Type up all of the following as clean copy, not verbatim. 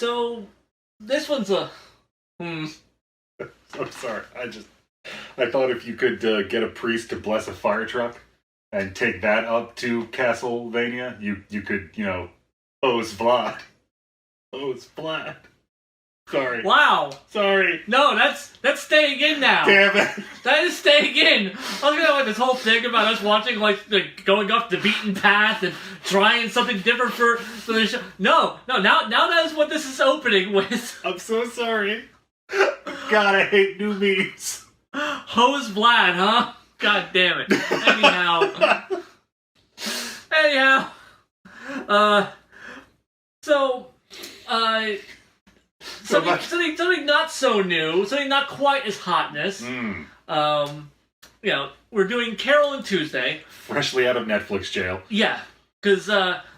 so this one's a... I'm sorry. I thought if you could get a priest to bless a fire truck and take that up to Castlevania, you could, pose Vlad. Pose Vlad. Sorry. Wow. Sorry. No, that's staying in now. Damn it. That is staying in. I was gonna have this whole thing about us watching like going off the beaten path and trying something different for the show. No. Now that is what this is opening with. I'm so sorry. God, I hate new memes. Hose Vlad, huh? God damn it. Anyhow. Something not so new, something not quite as Hotness. We're doing Carole and Tuesday. Freshly out of Netflix jail. Yeah, because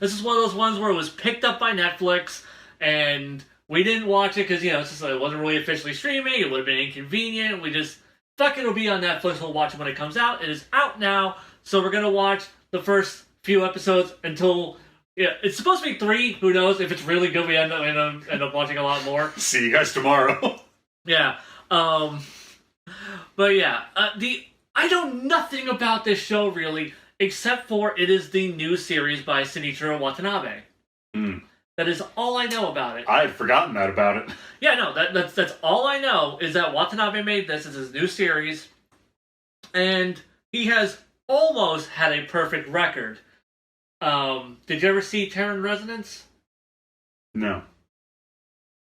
this is one of those ones where it was picked up by Netflix, and we didn't watch it because, it wasn't really officially streaming, it would have been inconvenient, we just, fuck it, it'll be on Netflix, we'll watch it when it comes out. It is out now, so we're going to watch the first few episodes until... Yeah, it's supposed to be 3. Who knows? If it's really good, we end up watching a lot more. See you guys tomorrow. Yeah. But yeah, I know nothing about this show really, except for it is the new series by Shinichiro Watanabe. That is all I know about it. I had forgotten that about it. Yeah, no, that's all I know is that Watanabe made this. It's his new series, and he has almost had a perfect record. Did you ever see Terran Resonance? No.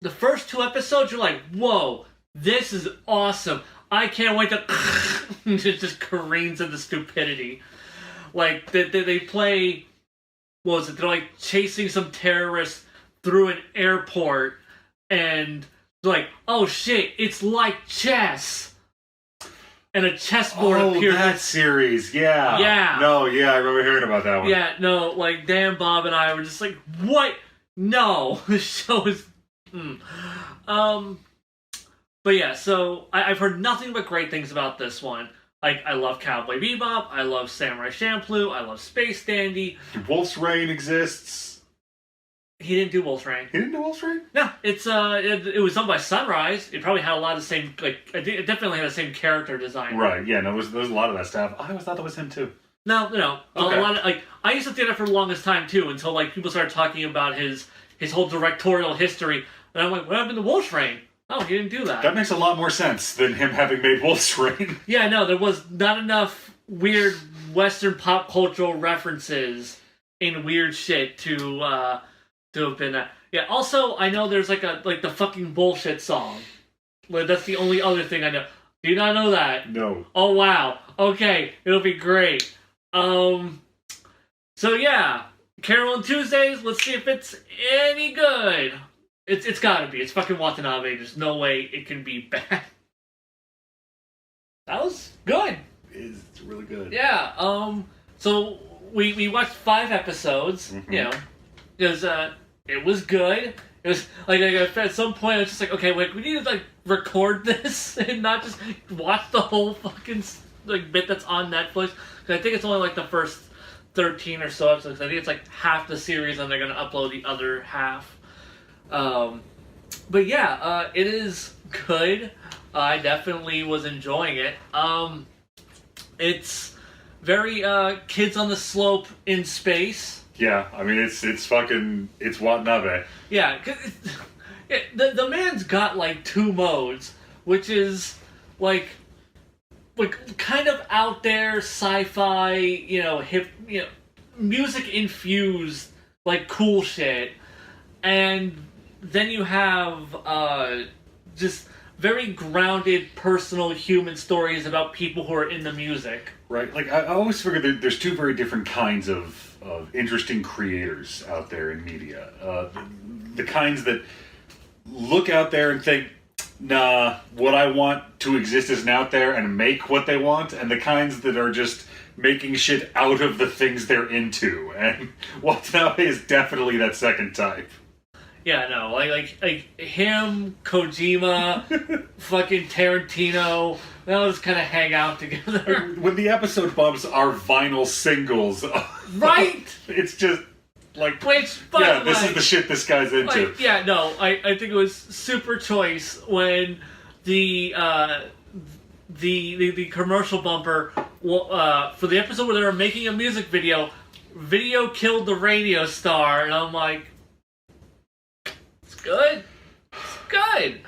The first 2 episodes, you're like, whoa, this is awesome. I can't wait to... it just careens into stupidity. Like, they play... What was it? They're like chasing some terrorists through an airport, and they're like, oh shit, it's like chess. And a chessboard appears. Oh, that series, yeah. Yeah. No, yeah, I remember hearing about that one. Yeah, no, like, Dan, Bob, and I were just like, what? No, this show is... But yeah, so I've heard nothing but great things about this one. Like, I love Cowboy Bebop, I love Samurai Champloo, I love Space Dandy. Wolf's Rain exists. He didn't do Wolf's Rain. He didn't do Wolf's Rain? No, it was done by Sunrise. It probably had a lot of the same, it definitely had the same character design. Right, yeah, no, there's a lot of that stuff. I always thought that was him too. No, okay. A lot of, I used to think that for the longest time too, until, people started talking about his whole directorial history, and I'm like, what happened to Wolf's Rain? Oh, he didn't do that. That makes a lot more sense than him having made Wolf's Rain. Yeah, no, there was not enough weird Western pop cultural references in weird shit to have been that. Yeah, also, I know there's the fucking bullshit song. That's the only other thing I know. Do you not know that? No. Oh, wow. Okay, it'll be great. So yeah, Carole and Tuesdays, let's see if it's any good. It's gotta be. It's fucking Watanabe. There's no way it can be bad. That was good. It's really good. Yeah, so we watched 5 episodes, because it was good. It was, at some point I was just like, okay, wait, we need to, record this and not just watch the whole fucking, bit that's on Netflix. Because I think it's only, the first 13 or so episodes. I think it's, half the series and they're going to upload the other half. But yeah, it is good. I definitely was enjoying it. It's very, kids on the slope in space. Yeah, I mean, it's Watanabe. Yeah, the man's got, 2 modes, which is, kind of out there, sci-fi, hip, music-infused, cool shit. And then you have, just very grounded, personal, human stories about people who are in the music. Right, I always figure that there's 2 very different kinds of interesting creators out there in media. The kinds that look out there and think, nah, what I want to exist isn't out there, and make what they want, and the kinds that are just making shit out of the things they're into. And Watanabe is definitely that second type. Yeah, no, like him, Kojima, fucking Tarantino, they'll just kind of hang out together. When the episode bumps are vinyl singles. Right? It's just... Like, Which, by yeah, the this way, is the shit this guy's into. like, yeah, no, I think it was super choice when the commercial bumper for the episode where they were making a music video killed the radio star, and I'm like, it's good. It's good.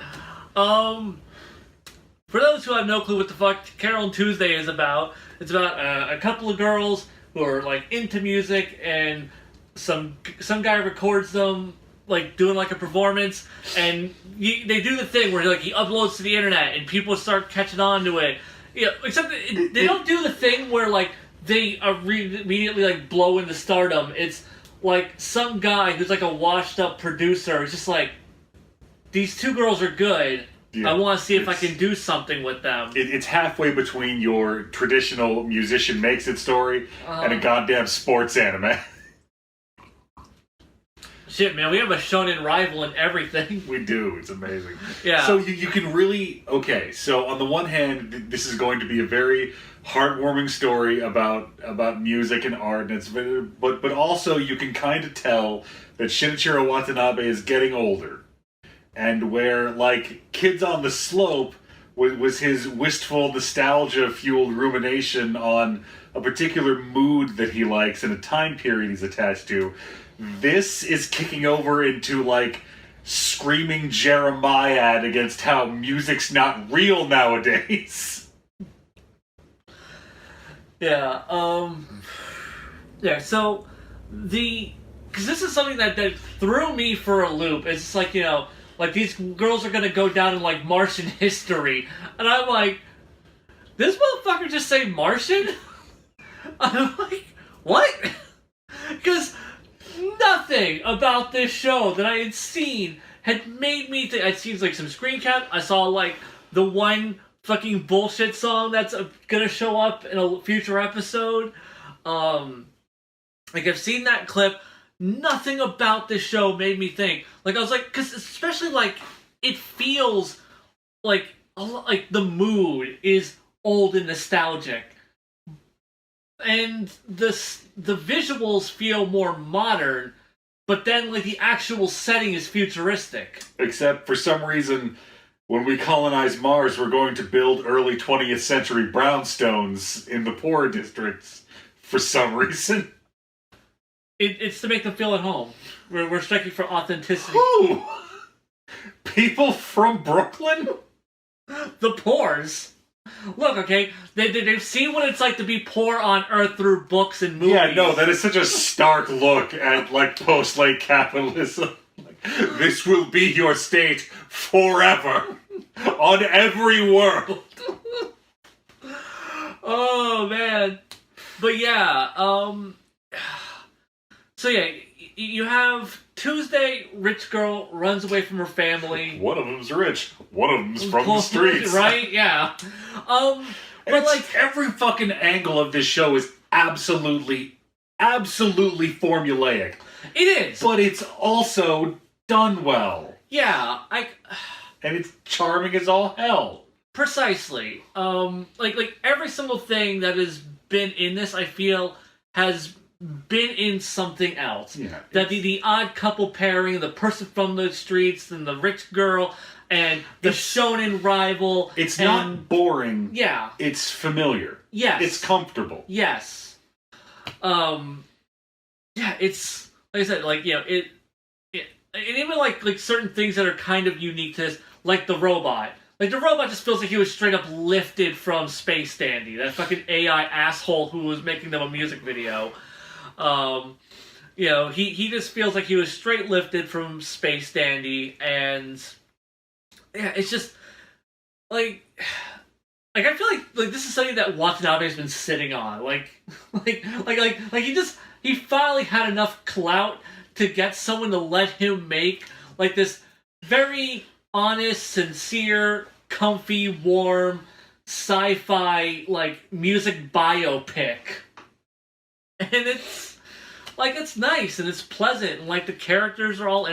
For those who have no clue what the fuck Carole and Tuesday is about, it's about a couple of girls who are like into music, and some guy records them like doing like a performance, and they do the thing where like he uploads to the internet and people start catching on to it. Yeah, except they don't do the thing where like they are immediately like blow into stardom. It's like some guy who's like a washed up producer is just like, these two girls are good. Yeah, I want to see if I can do something with them. It's halfway between your traditional musician makes it story and a goddamn sports anime. Shit, man, we have a shonen rival in everything. We do. It's amazing. Yeah. So you can really... Okay, so on the one hand, this is going to be a very heartwarming story about music and art, and it's but also you can kind of tell that Shinichiro Watanabe is getting older. And where, like, Kids on the Slope was his wistful, nostalgia-fueled rumination on a particular mood that he likes and a time period he's attached to, this is kicking over into, like, screaming Jeremiad against how music's not real nowadays. Yeah, so because this is something that threw me for a loop. It's just like, you know, like these girls are gonna go down in like Martian history, and I'm like, this motherfucker just say Martian? I'm like, what? Because nothing about this show that I had seen had made me think. I'd seen like some screen cap. I saw like the one fucking bullshit song that's gonna show up in a future episode. Like I've seen that clip. Nothing about this show made me think. Like I was like, because especially like it feels like the mood is old and nostalgic, and the visuals feel more modern, but then like the actual setting is futuristic. Except for some reason, when we colonize Mars, we're going to build early 20th century brownstones in the poor districts for some reason. It's to make them feel at home. We're striking for authenticity. Who? People from Brooklyn? The poors. Look, okay, they've seen what it's like to be poor on Earth through books and movies. Yeah, no, that is such a stark look at, like, post-late capitalism. Like, this will be your state forever. On every world. Oh, man. But yeah, so yeah, you have Tuesday, rich girl, runs away from her family. One of them's rich. One of them's from the streets. Right? Yeah. But like every fucking angle of this show is absolutely formulaic. It is. But it's also done well. Yeah, and it's charming as all hell. Precisely. Like every single thing that has been in this, I feel, has been in something else. Yeah. That the odd couple pairing, the person from the streets, and the rich girl, and the shonen rival. It's not boring. Yeah. It's familiar. Yes. It's comfortable. Yes. Yeah, it's, like I said, like, you know, and even like certain things that are kind of unique to this, like the robot. Like, the robot just feels like he was straight up lifted from Space Dandy, that fucking AI asshole who was making them a music video. You know, he just feels like he was straight lifted from Space Dandy, and yeah, it's just like I feel like this is something that Watanabe's been sitting on. Like he finally had enough clout to get someone to let him make like this very honest, sincere, comfy, warm, sci-fi like music biopic. And it's nice and it's pleasant, and like the characters are all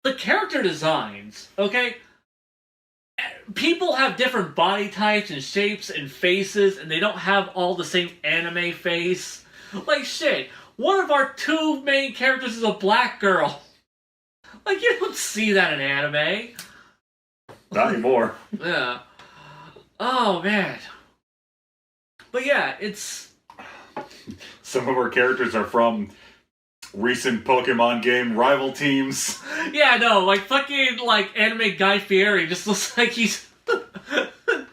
the character designs, okay? People have different body types and shapes and faces, and they don't have all the same anime face. Like, shit, one of our two main characters is a black girl. Like, you don't see that in anime. Not anymore. Yeah. Oh, man. But yeah, it's... Some of our characters are from recent Pokemon game rival teams. Yeah, no, like, fucking, like, anime Guy Fieri just looks like he's...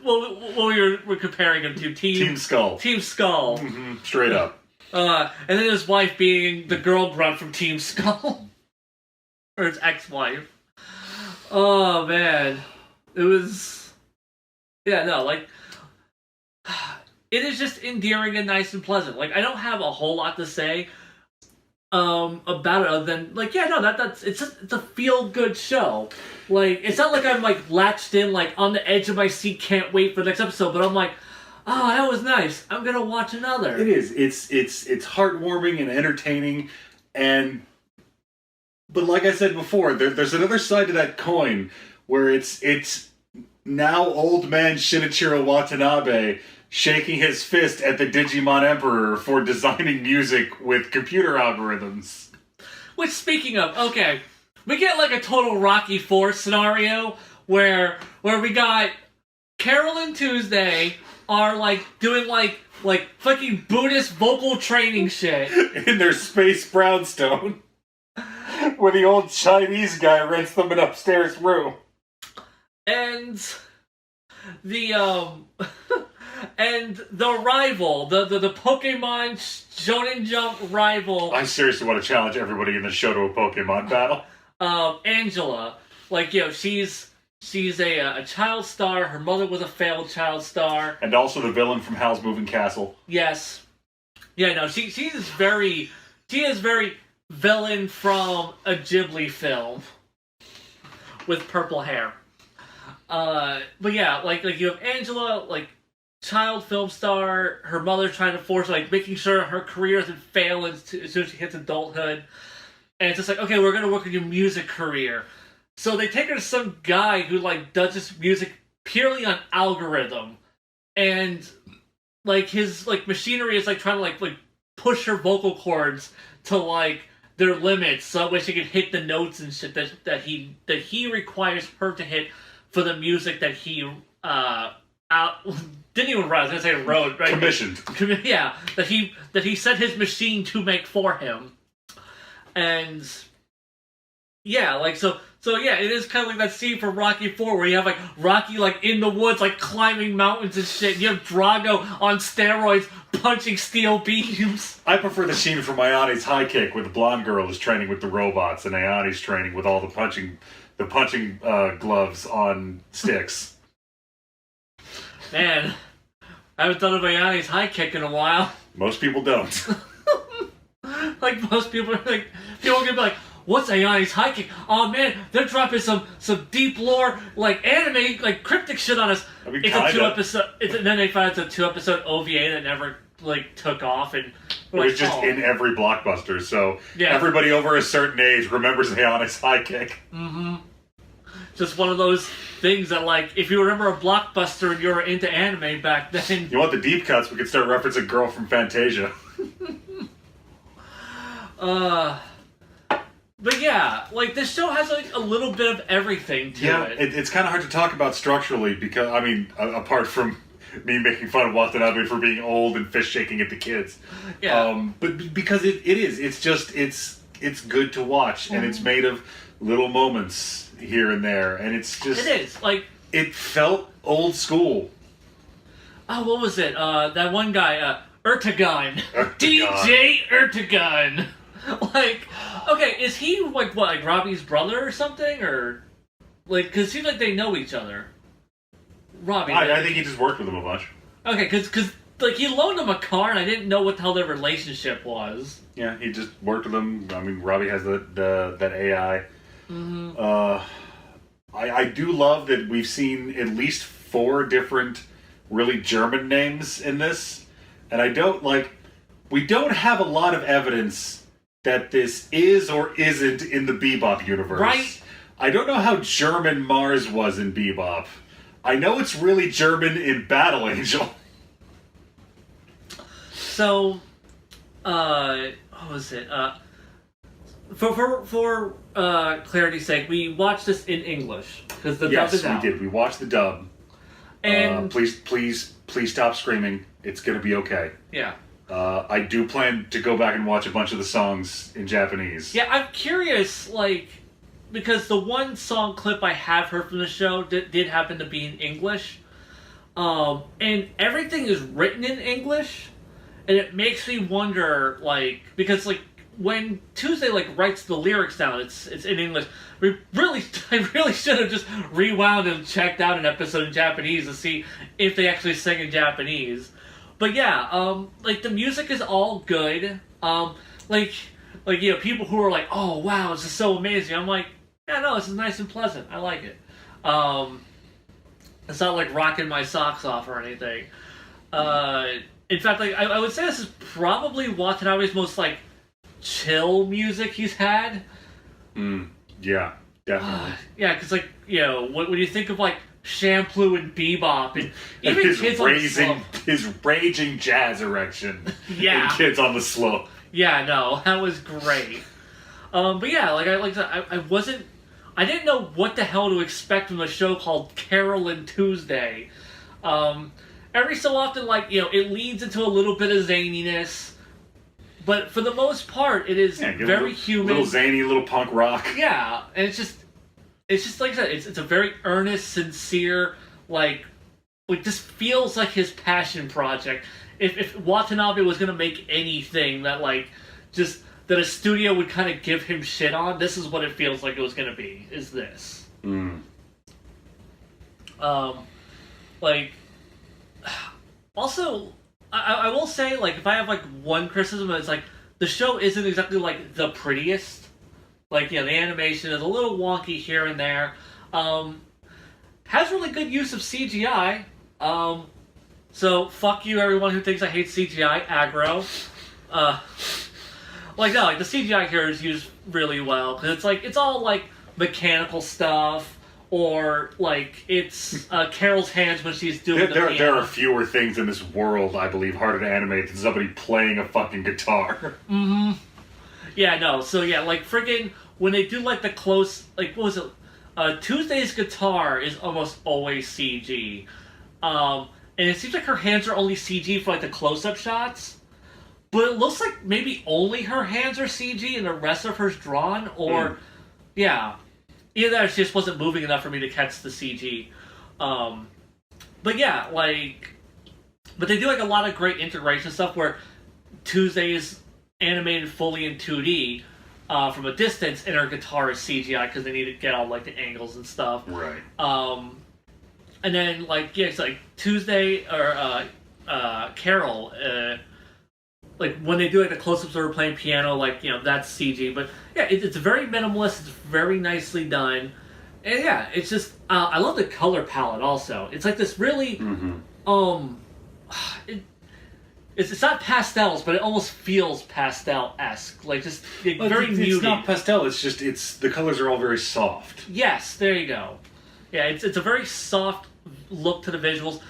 what we're comparing him to? Team Skull. Team Skull. Mm-hmm. Straight up. And then his wife being the girl grunt from Team Skull. Or his ex-wife. Oh, man. It was... Yeah, no, like... It is just endearing and nice and pleasant. Like, I don't have a whole lot to say about it other than, like, yeah, no, it's a feel-good show. Like, it's not like I'm, like, latched in, like, on the edge of my seat, can't wait for the next episode, but I'm like, oh, that was nice. I'm gonna watch another. It is. It's heartwarming and entertaining, but like I said before, there's another side to that coin where it's now old man Shinichiro Watanabe shaking his fist at the Digimon Emperor for designing music with computer algorithms. Which, speaking of, okay, we get like a total Rocky IV scenario where we got Carole and Tuesday are like doing like fucking Buddhist vocal training shit in their space brownstone, where the old Chinese guy rents them an upstairs room, and the and the rival, the Pokemon Shonen Jump rival. I seriously want to challenge everybody in the show to a Pokemon battle. Angela, like, you know, she's a child star. Her mother was a failed child star, and also the villain from Howl's Moving Castle. Yes, yeah, no, she is very villain from a Ghibli film with purple hair. But yeah, like you have Angela, like, child film star, her mother trying to force, like, making sure her career doesn't fail as soon as she hits adulthood. And it's just like, okay, we're gonna work on your music career. So they take her to some guy who, like, does this music purely on algorithm. And, like, his, like, machinery is, like, trying to, like push her vocal cords to, like, their limits so that way she can hit the notes and shit that he requires her to hit for the music that he, didn't even write, I was gonna say wrote, right? Commissioned. Yeah, that he set his machine to make for him. And yeah, like, so yeah, it is kind of like that scene from Rocky IV where you have, like, Rocky, like, in the woods, like, climbing mountains and shit. You have Drago on steroids punching steel beams. I prefer the scene from Ayane's High Kick where the blonde girl is training with the robots and Ayane's training with all the punching gloves on sticks. Man, I haven't done a Ayane's High Kick in a while. Most people don't. Like, most people are like, people are gonna be like, what's Ayane's High Kick? Oh man, they're dropping some deep lore, like, anime, like, cryptic shit on us. I mean, it's a 2-episode, and then they find it's a 2-episode OVA that never, like, took off, and it was just in every blockbuster, so yeah. Everybody over a certain age remembers Ayane's High Kick. Mm-hmm. Just one of those things that, like, if you remember a blockbuster and you were into anime back then... You want the deep cuts, we could start referencing Girl from Fantasia. But yeah, like, this show has, like, a little bit of everything to it. It's kind of hard to talk about structurally because, I mean, apart from me making fun of Watanabe for being old and fist shaking at the kids. Yeah. But because it's good to watch, and it's made of little moments here and there, and it's just... It is, like... It felt old school. Oh, what was it? That one guy, Ertegun. Ertegun. DJ Ertegun. Like, okay, is he, like, what, like, Robbie's brother or something? Or, like, because it seems like they know each other. Robbie. I think he just worked with him a bunch. Okay, because like, he loaned him a car, and I didn't know what the hell their relationship was. Yeah, he just worked with him. I mean, Robbie has that AI. Mm-hmm. I do love that we've seen at least 4 different really German names in this. And we don't have a lot of evidence that this is or isn't in the Bebop universe. Right. I don't know how German Mars was in Bebop. I know it's really German in Battle Angel. So, what was it? For clarity's sake, we watched this in English because the dub is out. Yes, we did. We watched the dub. And please stop screaming. It's gonna be okay. yeah. I do plan to go back and watch a bunch of the songs in Japanese. Yeah, I'm curious, like, because the one song clip I have heard from the show did happen to be in English, and everything is written in English, and it makes me wonder, like, because like when Tuesday like writes the lyrics down, it's in English. I really should have just rewound and checked out an episode in Japanese to see if they actually sing in Japanese. But yeah, like the music is all good. Like you know, people who are like, "Oh wow, this is so amazing." I'm like, "Yeah, no, this is nice and pleasant. I like it." It's not like rocking my socks off or anything. In fact, like I would say this is probably Watanabe's most like chill music he's had. Yeah, definitely. Yeah, because like you know, when you think of like Shampoo and Bebop, and even his Kids raging, on the Slope. his raging jazz erection. Yeah. in Kids on the Slope. Yeah, no, that was great. But yeah, like I didn't know what the hell to expect from a show called Carole and Tuesday. Every so often, like you know, it leads into a little bit of zaniness, but for the most part, it is very human. Little zany, little punk rock. Yeah, and it's just like I said, it's a very earnest, sincere, like this feels like his passion project. If Watanabe was gonna make anything that like just that a studio would kind of give him shit on, this is what it feels like it was gonna be. Is this? Like also, I will say like if I have like one criticism, it's like the show isn't exactly like the prettiest. Like, you know, the animation is a little wonky here and there. Has really good use of CGI. So, fuck you everyone who thinks I hate CGI. Aggro. Like, no, like, the CGI here is used really well. Because it's like, it's all, like, mechanical stuff. Or, like, it's Carole's hands when she's doing the piano. There are fewer things in this world, I believe, harder to animate than somebody playing a fucking guitar. Mm-hmm. Yeah, no, so yeah, like friggin' when they do like the close, like what was it? Tuesday's guitar is almost always CG. And it seems like her hands are only CG for like the close-up shots. But it looks like maybe only her hands are CG and the rest of her's drawn, or yeah. Either that or she just wasn't moving enough for me to catch the CG. But yeah, like but they do like a lot of great integration stuff where Tuesday is animated fully in 2D from a distance, and her guitar is CGI because they need to get all like the angles and stuff. Right. And then like yeah, it's like Tuesday or Carole. Like when they do like the close-ups of her playing piano, like you know that's CG. But yeah, it's very minimalist. It's very nicely done, and yeah, it's just I love the color palette. Also, it's like this really It's not pastels, but it almost feels pastel-esque. Like, just like, very muted. It's not pastel, it's just, the colors are all very soft. Yes, there you go. Yeah, it's a very soft look to the visuals.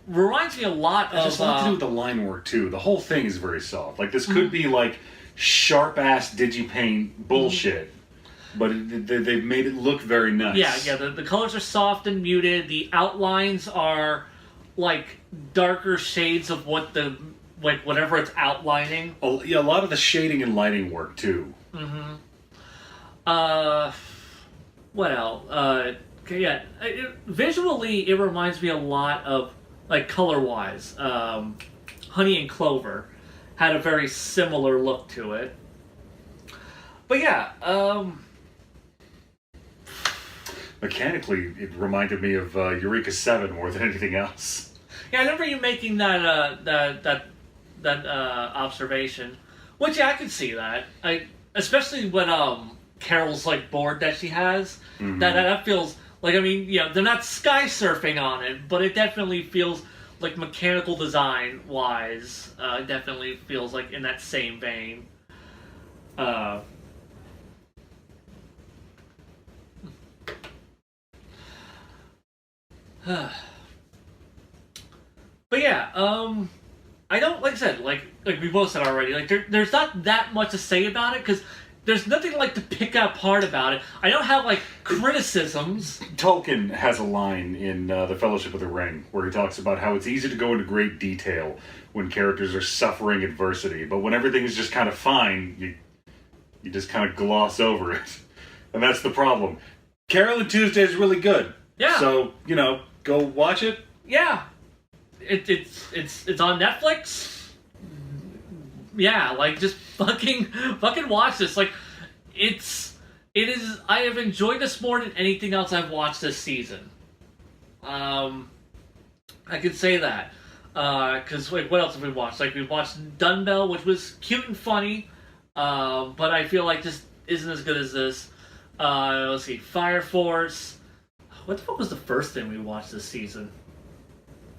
Reminds me a lot of... It has a lot to do with the line work, too. The whole thing is very soft. Like, this could be, like, sharp-ass digipaint bullshit. But they've made it look very nice. Yeah, the colors are soft and muted. The outlines are... like darker shades of what the like whatever it's outlining. Oh, yeah, a lot of the shading and lighting work too. What else? Okay, yeah. Visually, it reminds me a lot of like color wise. Honey and Clover had a very similar look to it. But yeah. Mechanically, it reminded me of Eureka 7 more than anything else. Yeah, I remember you making that observation. Which, yeah, I could see that. Especially when Carole's like board that she has. That feels like, I mean, yeah, they're not sky surfing on it, but it definitely feels like mechanical design wise. It definitely feels like in that same vein. But yeah, I don't, like I said, like we both said already, like there's not that much to say about it because there's nothing like to pick apart about it. I don't have like criticisms. Tolkien has a line in The Fellowship of the Ring where he talks about how it's easy to go into great detail when characters are suffering adversity, but when everything is just kind of fine, you just kind of gloss over it, and that's the problem. Carole and Tuesday is really good. Yeah. So go watch it. Yeah. It's on Netflix. Yeah, like just fucking watch this. Like it is. I have enjoyed this more than anything else I've watched this season. I could say that because what else have we watched? Like we watched Dunbell, which was cute and funny, but I feel like just isn't as good as this. Let's see, Fire Force. What the fuck was the first thing we watched this season?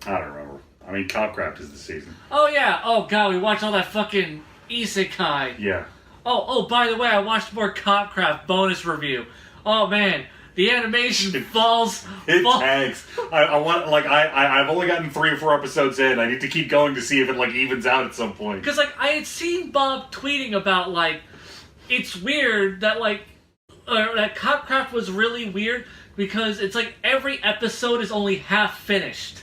I don't remember. I mean, Copcraft is the season. Oh yeah. Oh god, we watched all that fucking isekai. Yeah. Oh, by the way, I watched more Copcraft bonus review. Oh man, the animation falls. Tags. I want I've only gotten 3 or 4 episodes in. I need to keep going to see if it like evens out at some point. Because like I had seen Bob tweeting about like it's weird that like that Copcraft was really weird because it's like every episode is only half finished.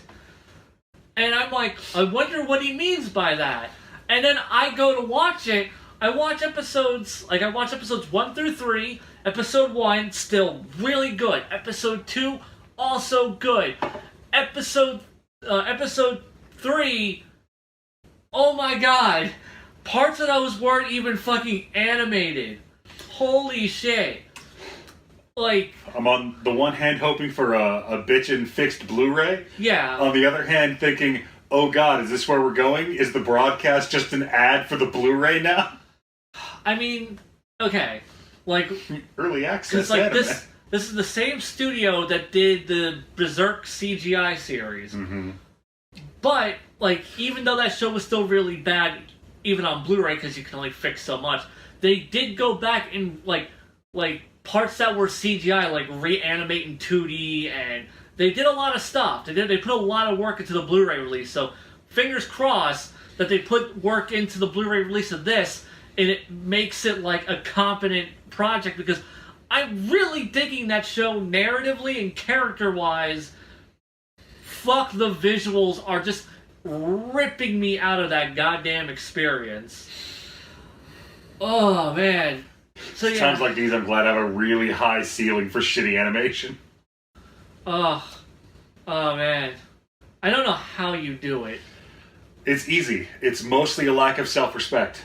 And I'm like, I wonder what he means by that. And then I go to watch it. I watch episodes 1 through 3. Episode 1, still really good. Episode 2, also good. Episode 3, oh my god. Parts of those weren't even fucking animated. Holy shit. Like, I'm on the one hand hoping for a bitchin' fixed Blu-ray. yeah. On the other hand thinking, oh god, is this where we're going? Is the broadcast just an ad for the Blu-ray now? I mean, okay. Like, early access. like this is the same studio that did the Berserk CGI series. Mm-hmm. But, like, even though that show was still really bad, even on Blu-ray, because you can only fix so much, they did go back and, like, parts that were CGI, like reanimate in 2D, and they did a lot of stuff. They put a lot of work into the Blu-ray release. So fingers crossed that they put work into the Blu-ray release of this, and it makes it like a competent project. Because I'm really digging that show narratively and character-wise. Fuck, the visuals are just ripping me out of that goddamn experience. Oh man. So yeah. Sounds like these, I'm glad, have a really high ceiling for shitty animation. Oh man. I don't know how you do it. It's easy. It's mostly a lack of self-respect.